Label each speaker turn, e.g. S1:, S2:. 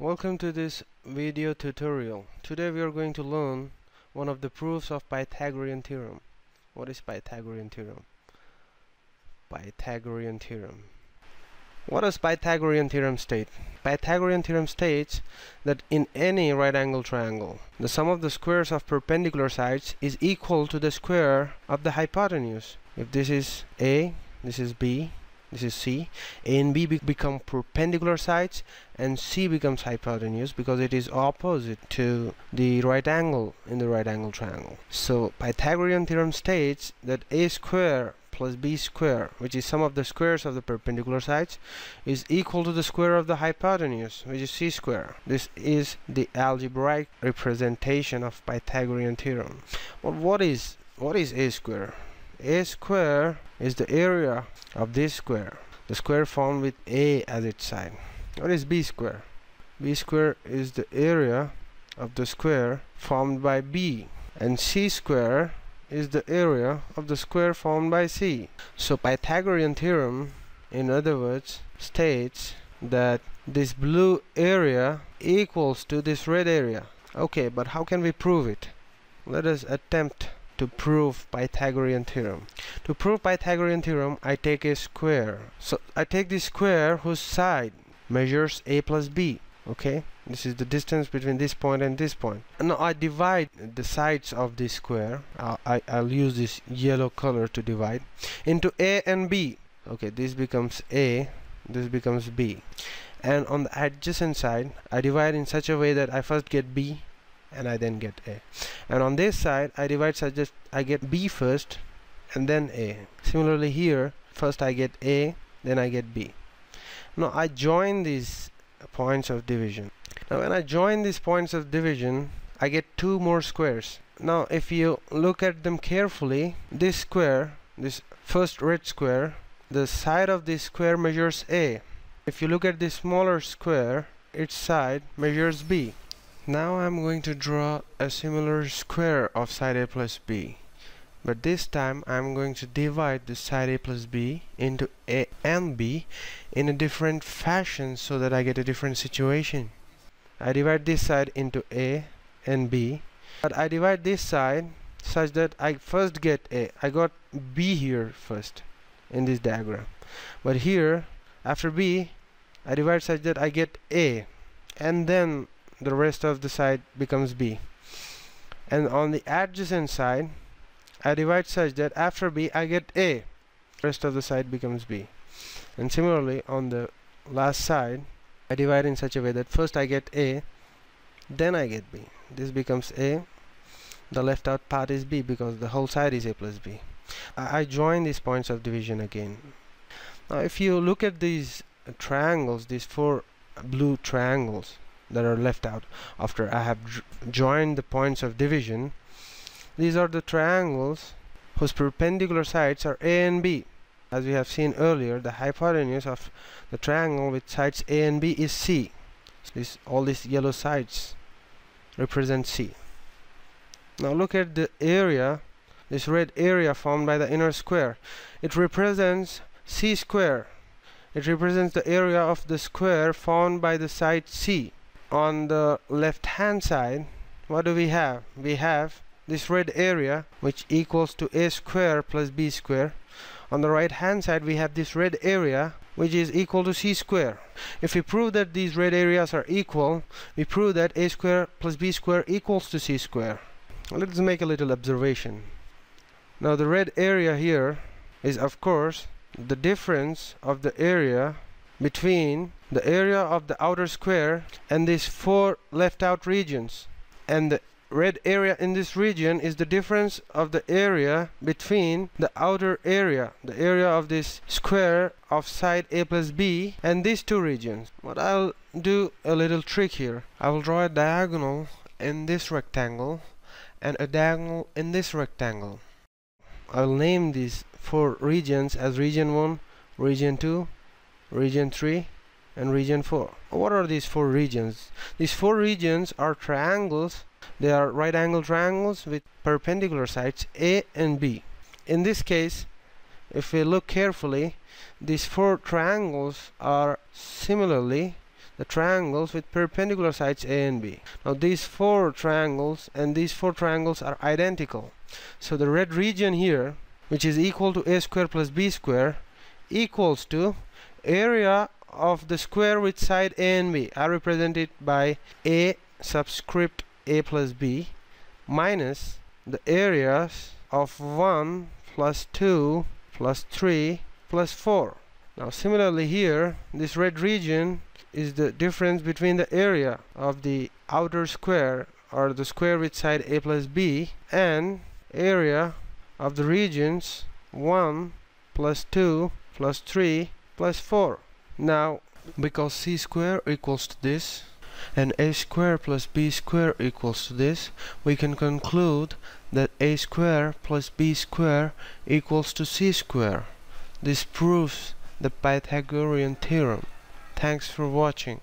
S1: Welcome to this video tutorial. Today we are going to learn one of the proofs of Pythagorean theorem. What is Pythagorean theorem? Pythagorean theorem. What does Pythagorean theorem state? Pythagorean theorem states that in any right angle triangle, the sum of the squares of perpendicular sides is equal to the square of the hypotenuse. If this is A, this is B, this is C, A and B become perpendicular sides and C becomes hypotenuse because it is opposite to the right angle in the right angle triangle. So Pythagorean theorem states that A square plus B square, which is sum of the squares of the perpendicular sides, is equal to the square of the hypotenuse, which is C square. This is the algebraic representation of Pythagorean theorem. But what is A square? A square is the area of this square, the square formed with A as its side. What is B square? B square is the area of the square formed by B, and C square is the area of the square formed by C. So Pythagorean theorem, in other words, states that this blue area equals to this red area. Okay, but how can we prove it? Let us attempt to prove Pythagorean theorem. To prove Pythagorean theorem, I take a square. So I take this square whose side measures A plus B. Okay, this is the distance between this point and this point. And now I divide the sides of this square. I'll use this yellow color to divide into A and B. Okay, this becomes A, this becomes B. And on the adjacent side, I divide in such a way that I first get B and I then get A. And on this side, I divide such that I get B first and then A. Similarly here, first I get A, then I get B. Now I join these points of division. Now when I join these points of division, I get two more squares. Now if you look at them carefully, this square, this first red square, the side of this square measures A. If you look at this smaller square, its side measures B. Now I'm going to draw a similar square of side A plus B, but this time I'm going to divide the side A plus B into A and B in a different fashion so that I get a different situation. I divide this side into A and B, but I divide this side such that I first get A. I got B here first in this diagram, but here after B I divide such that I get A, and then the rest of the side becomes B. And on the adjacent side, I divide such that after B I get A, rest of the side becomes B. And similarly on the last side, I divide in such a way that first I get A, then I get B. This becomes A, the left out part is B because the whole side is A plus B. I join these points of division again. Now if you look at these triangles, these four blue triangles that are left out after I have joined the points of division, these are the triangles whose perpendicular sides are A and B. As we have seen earlier, the hypotenuse of the triangle with sides A and B is C. So all these yellow sides represent C. Now look at the area, this red area formed by the inner square. It represents C square. It represents the area of the square formed by the side C. On the left hand side, what do we have? We have this red area which equals to A square plus B square. On the right hand side we have this red area which is equal to C square. If we prove that these red areas are equal, we prove that A square plus B square equals to C square. Let's make a little observation. Now the red area here is of course the difference of the area between the area of the outer square and these four left out regions, and the red area in this region is the difference of the area between the outer area, the area of this square of side A plus B, and these two regions. But I'll do a little trick here. I will draw a diagonal in this rectangle and a diagonal in this rectangle. I'll name these four regions as region 1, region 2, region 3 and region 4. What are these four regions? These four regions are triangles. They are right angle triangles with perpendicular sides A and B. In this case, if we look carefully, these four triangles are similarly the triangles with perpendicular sides A and B. Now these four triangles and these four triangles are identical. So the red region here, which is equal to a square plus b square, equals to area of the square with side A and B. I represent it by a subscript a plus b minus the areas of 1 plus 2 plus 3 plus 4. Now similarly here, this red region is the difference between the area of the outer square, or the square with side a plus b, and area of the regions 1 plus 2 plus 3 plus 4. Now because c square equals to this and a square plus b square equals to this, we can conclude that a square plus b square equals to c square. This proves the Pythagorean theorem. Thanks for watching.